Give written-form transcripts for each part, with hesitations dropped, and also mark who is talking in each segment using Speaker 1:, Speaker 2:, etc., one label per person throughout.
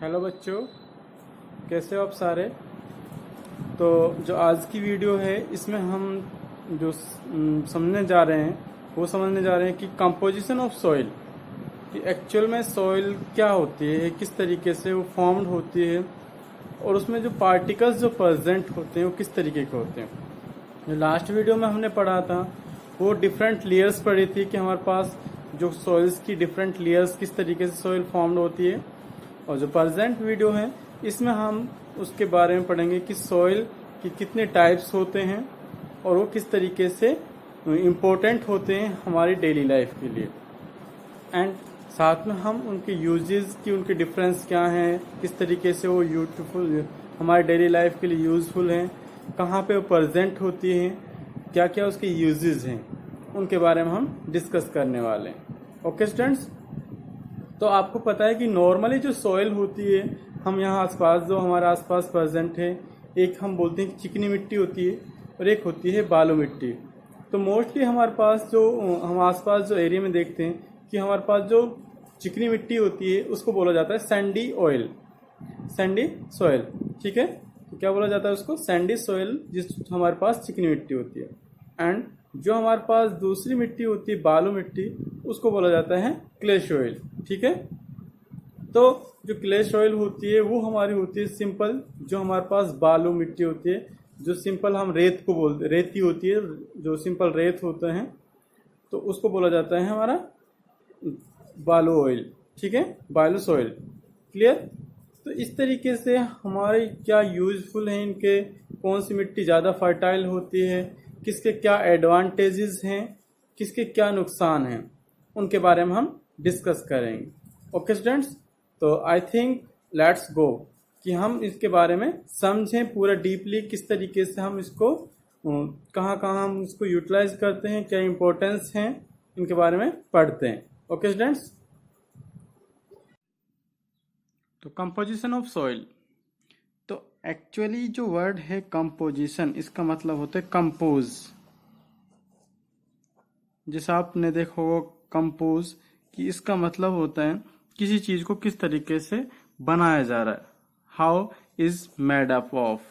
Speaker 1: Hello बच्चों, कैसे हो आप सारे। तो जो आज की वीडियो है इसमें हम जो समझने जा रहे हैं वो समझने जा रहे हैं कि कंपोजिशन ऑफ सॉइल, कि एक्चुअल में सॉइल क्या होती है, किस तरीके से वो फॉर्म्ड होती है और उसमें जो पार्टिकल्स जो प्रेजेंट होते हैं वो किस तरीके के होते हैं। जो लास्ट वीडियो में हमने पढ़ा था वो डिफरेंट लेयर्स पढ़ी थी कि हमारे पास जो सॉइल्स की डिफरेंट लेयर्स किस तरीके से सॉइल फॉर्म्ड होती है। और जो प्रेजेंट वीडियो है इसमें हम उसके बारे में पढ़ेंगे कि सॉइल की कितने टाइप्स होते हैं और वो किस तरीके से इम्पोर्टेंट होते हैं हमारी डेली लाइफ के लिए। एंड साथ में हम उनके यूजेस की, उनके डिफरेंस क्या हैं, किस तरीके से वो यूजफुल हमारी डेली लाइफ के लिए यूजफुल हैं, कहाँ पे वो प्रेजेंट होती हैं, क्या क्या उसके यूजेस हैं, उनके बारे में हम डिस्कस करने वाले हैं। ओके स्टूडेंट्स, तो आपको पता है कि नॉर्मली जो सॉइल होती है हम यहाँ आसपास जो हमारे आसपास प्रेजेंट है, एक हम बोलते हैं कि चिकनी मिट्टी होती है और एक होती है बालू मिट्टी। तो मोस्टली हमारे पास जो हम आसपास जो एरिया में देखते हैं कि हमारे पास जो चिकनी मिट्टी होती है उसको बोला जाता है सैंडी ऑयल, सैंडी सॉइल। ठीक है, तो क्या बोला जाता है उसको? सैंडी सॉइल, जिस हमारे पास चिकनी मिट्टी होती है। एंड जो हमारे पास दूसरी मिट्टी होती है बालू मिट्टी, उसको बोला जाता है क्ले सॉइल। ठीक है, तो जो क्ले सॉइल होती है वो हमारी होती है सिंपल। जो हमारे पास बालू मिट्टी होती है, जो सिंपल हम रेत को बोलते, रेती होती है, जो सिंपल रेत होते हैं, तो उसको बोला जाता है हमारा बालू ऑयल। ठीक है, बालू सॉइल। क्लियर? तो इस तरीके से हमारे क्या यूजफुल है इनके, कौन सी मिट्टी ज़्यादा फर्टाइल होती है, किसके क्या एडवांटेजेस हैं, किसके क्या नुकसान हैं, उनके बारे में हम डिस्कस करेंगे। ओके स्टूडेंट्स, तो आई थिंक लेट्स गो कि हम इसके बारे में समझें पूरा डीपली, किस तरीके से हम इसको कहाँ कहाँ हम इसको यूटिलाइज करते हैं, क्या इंपॉर्टेंस हैं, इनके बारे में पढ़ते हैं। ओके स्टूडेंट्स, तो कंपोजिशन ऑफ सॉइल। तो एक्चुअली जो वर्ड है कंपोजिशन, इसका मतलब होता है कंपोज। जैसा आपने देखा होगा कंपोज, कि इसका मतलब होता है किसी चीज को किस तरीके से बनाया जा रहा है, how is made up of.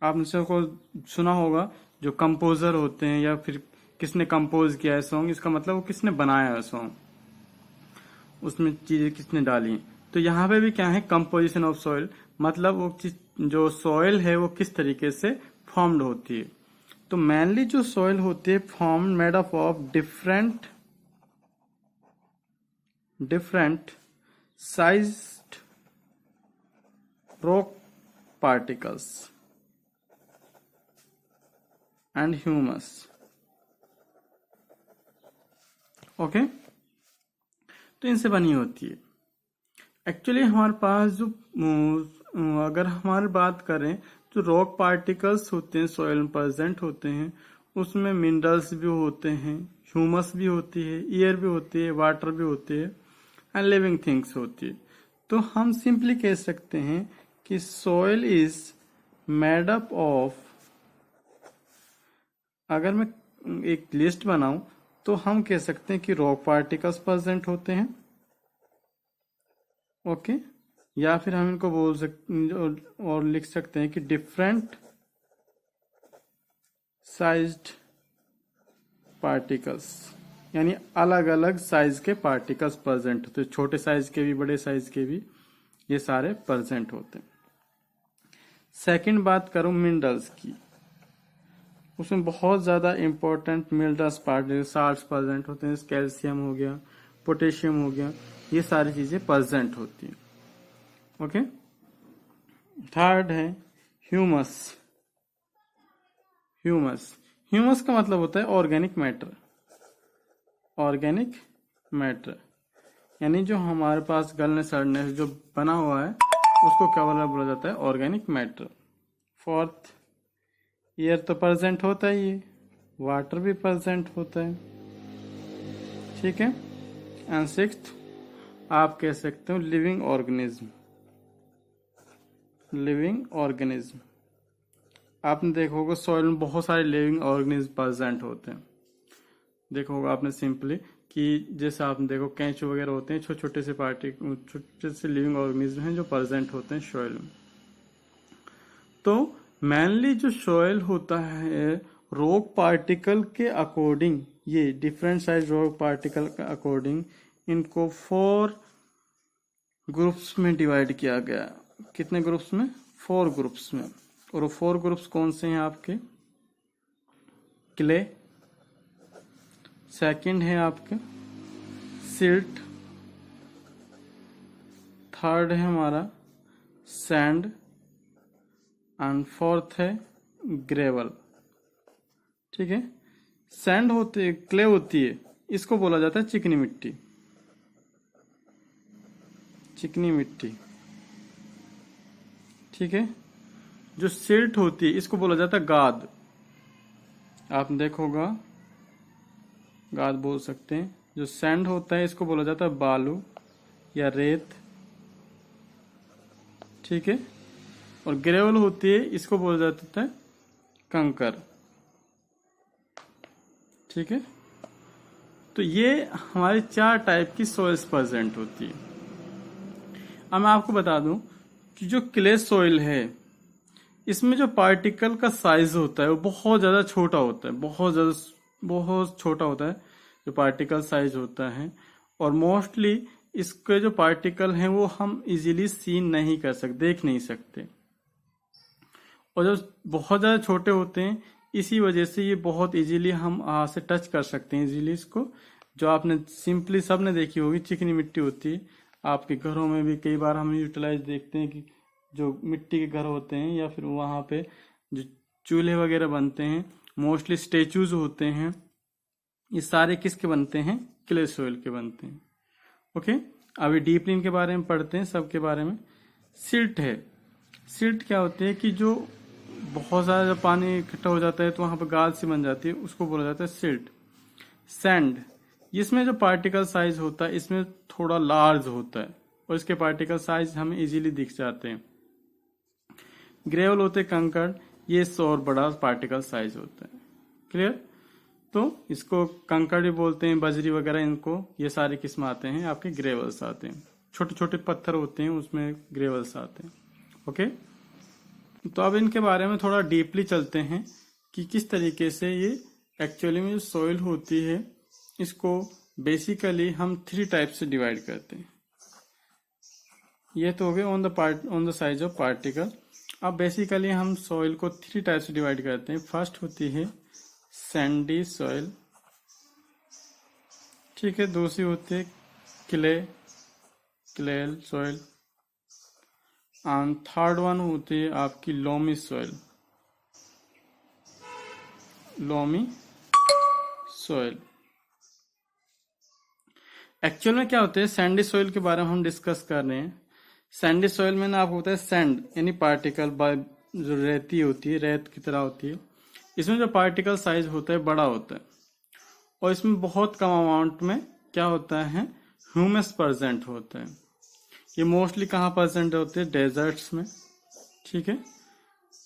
Speaker 1: आपने सबको सुना होगा जो कंपोजर होते हैं, या फिर किसने कंपोज किया है सॉन्ग, इसका मतलब वो किसने बनाया है सॉन्ग, उसमें चीजें किसने डाली। तो यहाँ पे भी क्या है, कंपोजिशन ऑफ सॉइल, मतलब वो जो सॉइल है वो किस तरीके से फॉर्म्ड होती है। तो मेनली जो सॉइल होती है formed made up of different sized rock particles and humus. Okay, तो इनसे बनी होती है। एक्चुअली हमारे पास जो अगर हमारी बात करें तो रॉक पार्टिकल्स होते हैं सॉइल में प्रेजेंट होते हैं, उसमें मिनरल्स भी होते हैं, ह्यूमस भी होती है, एयर भी होती है, वाटर भी होती है, एंड लिविंग थिंग्स होती है। तो हम सिंपली कह सकते हैं कि soil is made up of, अगर मैं एक लिस्ट बनाऊं तो हम कह सकते हैं कि रॉक पार्टिकल्स प्रेजेंट होते हैं। ओके, या फिर हम इनको बोल सकते और लिख सकते हैं कि डिफरेंट साइज्ड पार्टिकल्स, यानी अलग अलग साइज के पार्टिकल्स प्रेजेंट होते हैं, छोटे साइज के भी, बड़े साइज के भी, ये सारे प्रेजेंट होते हैं। सेकंड बात करूं मिनरल्स की, उसमें बहुत ज्यादा important minerals particles salts present होते हैं, कैल्शियम हो गया, पोटेशियम हो गया, ये सारी चीजें प्रेजेंट होती हैं। ओके, थर्ड है ह्यूमस। ह्यूमस का मतलब होता है ऑर्गेनिक मैटर। ऑर्गेनिक मैटर यानी जो हमारे पास गलने सड़ने से जो बना हुआ है उसको क्या बोला जाता है? Organic matter. फोर्थ, एयर तो प्रेजेंट होता ही है, वाटर भी प्रेजेंट होता है। ठीक है, एंड सिक्स्थ आप कह सकते हो लिविंग ऑर्गेनिज्म। लिविंग ऑर्गेनिज्म, आपने देखा होगा सॉइल में बहुत सारे लिविंग ऑर्गेनिज्म प्रेजेंट होते हैं, देखा होगा आपने सिंपली। कि जैसे आपने देखो केंचुए वगैरह होते हैं, छोटे छोटे से छोटे से लिविंग ऑर्गेनिज्म हैं जो प्रेजेंट होते हैं सॉइल में। तो मेनली जो सॉइल होता है रॉक पार्टिकल के अकॉर्डिंग, ये डिफरेंट साइज रॉक पार्टिकल के अकॉर्डिंग इनको 4 ग्रुप्स में डिवाइड किया गया। कितने ग्रुप्स में? 4 ग्रुप्स में। और वो 4 ग्रुप्स कौन से हैं आपके? क्ले, सेकंड है आपके सिल्ट, थर्ड है हमारा सैंड एंड फोर्थ है ग्रेवल। ठीक है। सैंड होती है, क्ले होती है, इसको बोला जाता है चिकनी मिट्टी, चिकनी मिट्टी। ठीक है। जो सिल्ट होती है इसको बोला जाता है गाद, आपने देखा होगा, गाद बोल सकते हैं। जो सैंड होता है इसको बोला जाता है बालू या रेत। ठीक है। और ग्रेवल होती है इसको बोला जाता है कंकर। ठीक है। तो ये हमारी 4 टाइप की सॉइल्स प्रेजेंट होती है। अब मैं आपको बता दूं कि जो क्ले सॉइल है इसमें जो पार्टिकल का साइज होता है वो बहुत ज्यादा छोटा होता है, बहुत छोटा होता है जो पार्टिकल साइज होता है। और मोस्टली इसके जो पार्टिकल हैं वो हम इजीली सीन नहीं कर सकते, देख नहीं सकते। और जो बहुत ज्यादा छोटे होते हैं इसी वजह से ये बहुत इजीली हम हाथ से टच कर सकते हैं इजीली इसको। जो आपने सिंपली सबने देखी होगी चिकनी मिट्टी होती है, आपके घरों में भी कई बार हम यूटिलाइज देखते हैं कि जो मिट्टी के घर होते हैं या फिर वहां पे जो चूल्हे वगैरह बनते हैं, मोस्टली स्टेचूज होते हैं, ये सारे किसके बनते हैं? क्ले सॉइल के बनते हैं। ओके। अभी डीपली इनके बारे में पढ़ते हैं, सबके बारे में। सिल्ट है। सिल्ट क्या होती है कि जो बहुत ज्यादा जब पानी इकट्ठा हो जाता है तो वहां पर गाद सी बन जाती है, उसको बोला जाता है सिल्ट। सैंड, इसमें जो पार्टिकल साइज होता है इसमें थोड़ा लार्ज होता है और इसके पार्टिकल साइज हमें इजीली दिख जाते हैं। ग्रेवल होते कंकड़, ये और बड़ा पार्टिकल साइज होता है। क्लियर? तो इसको कंकड़ भी बोलते हैं, बजरी वगैरह, इनको ये सारे किस्म आते हैं, आपके ग्रेवल्स आते हैं। छोटे छोटे पत्थर होते हैं उसमें ग्रेवल्स आते हैं। ओके। तो अब इनके बारे में थोड़ा डीपली चलते हैं कि किस तरीके से ये एक्चुअली में जो सॉइल होती है इसको बेसिकली हम 3 टाइप से डिवाइड करते हैं। ये तो हो गए on the size of particle. अब बेसिकली हम सॉइल को 3 टाइप से डिवाइड करते हैं। फर्स्ट होती है सैंडी सॉइल। ठीक है। दूसरी होती है क्लेल सॉइल एंड थर्ड वन होती है आपकी loamy soil, loamy soil. Actual में क्या होते हैं, सैंडी सॉइल के बारे में हम डिस्कस कर रहे हैं। सैंडी सॉइल में ना आपको होता है सैंड यानी पार्टिकल, जो रेती होती है, रेत की तरह होती है। इसमें जो पार्टिकल साइज होता है बड़ा होता है और इसमें बहुत कम अमाउंट में क्या होता है, ह्यूमस प्रेजेंट होता है। ये मोस्टली कहाँ प्रेजेंट होते हैं? डेजर्ट्स में। ठीक है।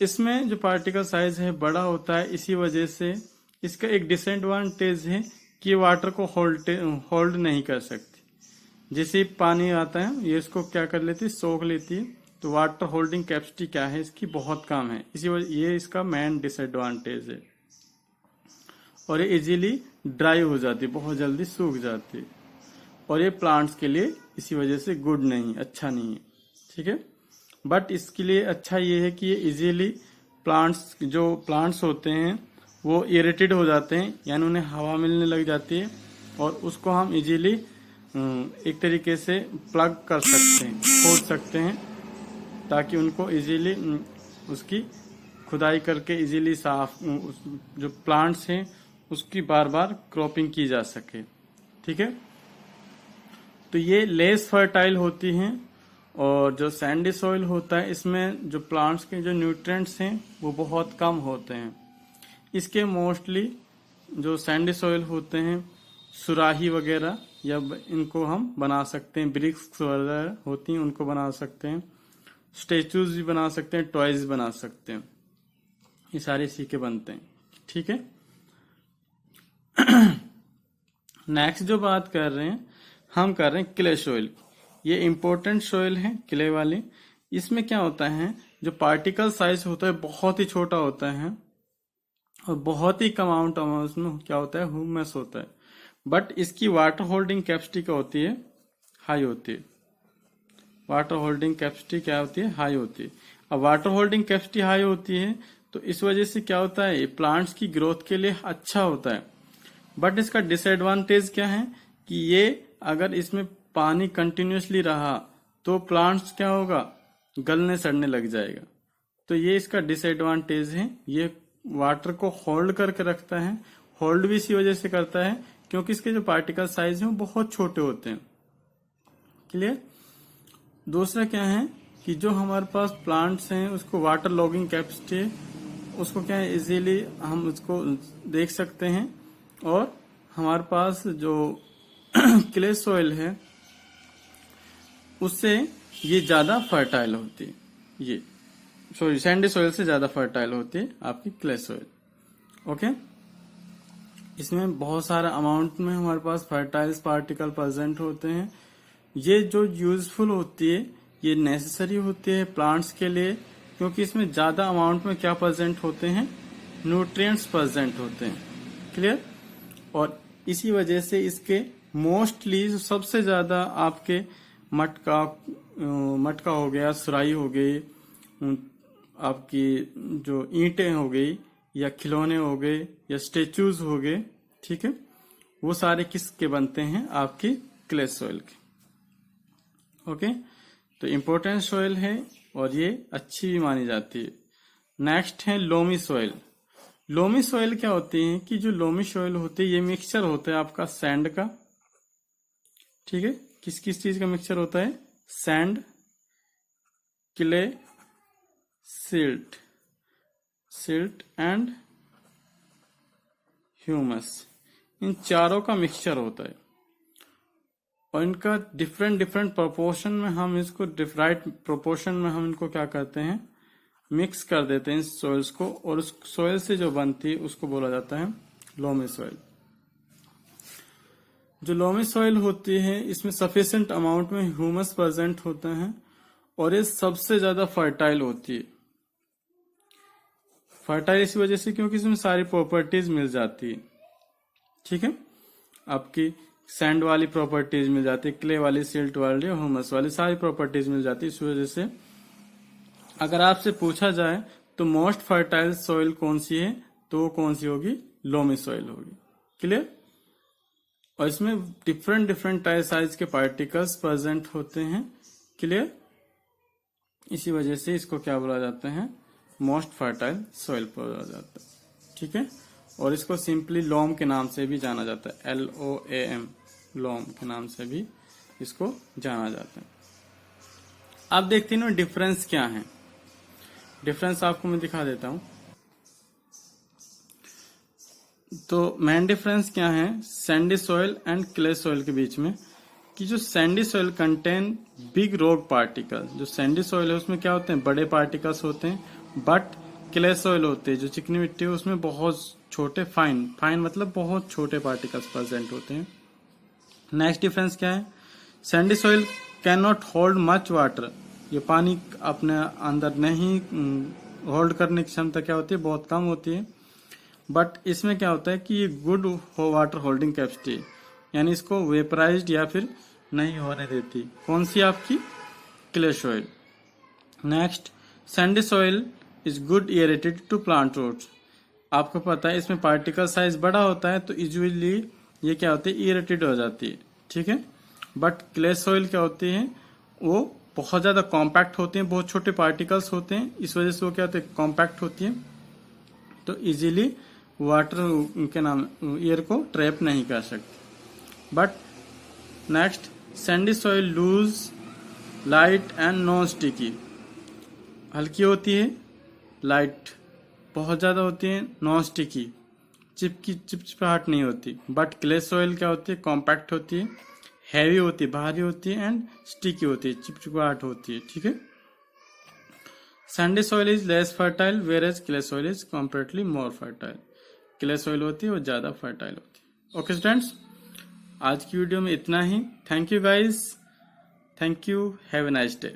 Speaker 1: इसमें जो पार्टिकल साइज है बड़ा होता है, इसी वजह से इसका एक डिसएडवांटेज है कि वाटर को होल्ड नहीं कर सकती। जैसे पानी आता है ये इसको क्या कर लेती है, सोख लेती है। तो वाटर होल्डिंग कैपेसिटी क्या है इसकी, बहुत कम है। इसी वजह ये इसका मेन डिसएडवांटेज है। और ये इजीली ड्राई हो जाती है, बहुत जल्दी सूख जाती है। और ये प्लांट्स के लिए इसी वजह से गुड नहीं, अच्छा नहीं है। ठीक है। बट इसके लिए अच्छा ये है कि ये इजीली जो प्लांट्स होते हैं वो इरिटेट हो जाते हैं, यानी उन्हें हवा मिलने लग जाती है और उसको हम इजीली एक तरीके से प्लग कर सकते हैं, खोद सकते हैं, ताकि उनको इजीली उसकी खुदाई करके इजीली साफ जो प्लांट्स हैं उसकी बार बार क्रॉपिंग की जा सके। ठीक है। तो ये लेस फर्टाइल होती हैं। और जो सैंडी सॉइल होता है इसमें जो प्लांट्स के जो न्यूट्रिएंट्स हैं वो बहुत कम होते हैं। इसके मोस्टली जो सैंडी सॉइल होते हैं सुराही वगैरह या इनको हम बना सकते हैं, ब्रिक्स वगैरह होती हैं उनको बना सकते हैं, स्टेचूज भी बना सकते हैं, टॉयज बना सकते हैं। ये सारे इसी के बनते हैं। ठीक है। नेक्स्ट जो बात कर रहे हैं, हम कर रहे हैं क्ले सॉइल। ये इम्पोर्टेंट सॉइल है क्ले वाली। इसमें क्या होता है, जो पार्टिकल साइज होता है बहुत ही छोटा होता है और बहुत ही कम अमाउंट में क्या होता है, ह्यूमस होता है। बट इसकी वाटर होल्डिंग कैपेसिटी क्या होती है, हाई होती है। वाटर होल्डिंग कैपेसिटी क्या होती है, हाई होती है। अब वाटर होल्डिंग कैपेसिटी हाई होती है तो इस वजह से क्या होता है, प्लांट्स की ग्रोथ के लिए अच्छा होता है। बट इसका डिसएडवांटेज क्या है कि ये अगर इसमें पानी कंटिन्यूसली रहा तो प्लांट्स क्या होगा, गलने सड़ने लग जाएगा। तो ये इसका डिसएडवांटेज है। ये वाटर को होल्ड करके रखता है। होल्ड भी इसी वजह से करता है क्योंकि इसके जो पार्टिकल साइज है वो बहुत छोटे होते हैं। क्लियर। दूसरा क्या है कि जो हमारे पास प्लांट्स हैं उसको वाटर लॉगिंग कैपेसिटी है, उसको क्या है इजीली हम उसको देख सकते हैं। और हमारे पास जो क्ले सॉइल है उससे ये ज्यादा फर्टाइल होती है। ये सॉरी सैंडी सॉइल से ज्यादा फर्टाइल होती है आपकी क्ले सॉइल। ओके। इसमें बहुत सारा अमाउंट में हमारे पास फर्टाइल्स पार्टिकल प्रेजेंट होते हैं। ये जो यूजफुल होती है, ये नेसेसरी होती है प्लांट्स के लिए क्योंकि इसमें ज्यादा अमाउंट में क्या प्रेजेंट होते हैं, न्यूट्रिएंट्स प्रेजेंट होते हैं। क्लियर। और इसी वजह से इसके मोस्टली सबसे ज्यादा आपके मटका हो गया, सुराही हो गई, आपकी जो ईंटें हो गई या खिलौने हो गए या स्टेचूज हो गए, ठीक है, वो सारे किसके बनते हैं, आपकी क्ले सॉइल के। ओके। तो इम्पोर्टेंट सॉइल है और ये अच्छी भी मानी जाती है। नेक्स्ट है लोमी सॉइल। लोमी सॉइल क्या होती है कि जो लोमी सॉइल होती है ये मिक्सचर होता है आपका सैंड का। ठीक है। किस किस चीज का मिक्सचर होता है, sand, clay, silt and humus, इन चारों का मिक्सचर होता है। और इनका डिफरेंट प्रोपोर्शन में हम इसको राइट प्रोपोर्शन में हम इनको क्या करते हैं, मिक्स कर देते हैं इस सॉइल्स को, और उस सॉइल से जो बनती है उसको बोला जाता है लोमी सॉइल। जो लोमी सॉइल होती है इसमें सफिशिएंट अमाउंट में ह्यूमस प्रेजेंट होता है और ये सबसे ज्यादा फर्टाइल होती है। फर्टाइल इसी वजह से क्योंकि इसमें सारी प्रॉपर्टीज मिल जाती है। ठीक है। आपकी सैंड वाली प्रॉपर्टीज मिल जाती है, क्ले वाली, सिल्ट वाली और ह्यूमस वाली सारी प्रॉपर्टीज मिल जाती है। इस वजह से अगर आपसे पूछा जाए तो मोस्ट फर्टाइल सॉइल कौन सी है तो वो कौन सी होगी, लोमी सॉइल होगी। क्लियर। और इसमें डिफरेंट टाइप साइज के पार्टिकल्स प्रेजेंट होते हैं। क्लियर। इसी वजह से इसको क्या बोला जाता है, मोस्ट फर्टाइल सॉइल बोला जाता है। ठीक है। और इसको सिंपली लोम के नाम से भी जाना जाता है, LOAM, लोम के नाम से भी इसको जाना जाता है। अब देखते हैं ना डिफरेंस क्या है। डिफरेंस आपको मैं दिखा देता हूं। तो मेन डिफरेंस क्या है sandy soil and clay soil के बीच में, कि जो Sandy soil contain big rock particles. जो सैंडी सॉइल है उसमें क्या होते हैं, बड़े पार्टिकल्स होते हैं। बट क्ले सॉइल होते हैं, जो चिकनी मिट्टी है, उसमें बहुत छोटे फाइन मतलब बहुत छोटे पार्टिकल्स प्रेजेंट होते हैं। नेक्स्ट डिफरेंस क्या है, sandy soil can not hold much water. ये पानी अपने अंदर नहीं होल्ड करने की क्षमता क्या होती है, बहुत कम होती है। बट इसमें क्या होता है कि ये गुड वाटर होल्डिंग कैपेसिटी, यानी इसको वेपराइज्ड या फिर नहीं होने देती। कौन सी, आपकी clay soil. Next, sandy soil is good aerated to plant roots. आपको पता है इसमें पार्टिकल साइज बड़ा होता है तो यूजुअली ये क्या होती है, इरेटेड हो जाती है। ठीक है। बट क्ले सॉइल क्या होती है, वो बहुत ज्यादा कॉम्पैक्ट होते हैं, बहुत छोटे पार्टिकल्स होते हैं। इस वजह से वो क्या होते हैं, कॉम्पैक्ट होती है, तो इजीली वाटर के नाम एयर को ट्रैप नहीं कर सकती। But next, sandy soil loose, light and non sticky. हल्की होती है, लाइट बहुत ज्यादा होती है, नॉन स्टिकी, चिपचिपाहट नहीं होती। बट क्ले सॉइल क्या होती है, कॉम्पैक्ट होती है, हैवी होती है, भारी होती है एंड स्टिकी होती है, चिपचिपाहट होती है। ठीक है। Sandy soil is less fertile whereas clay soil is comparatively more fertile. Clay soil होती है वो ज्यादा फर्टाइल होती है। ओके स्टूडेंट्स, आज की वीडियो में इतना ही। Thank you guys, thank you, have a nice day.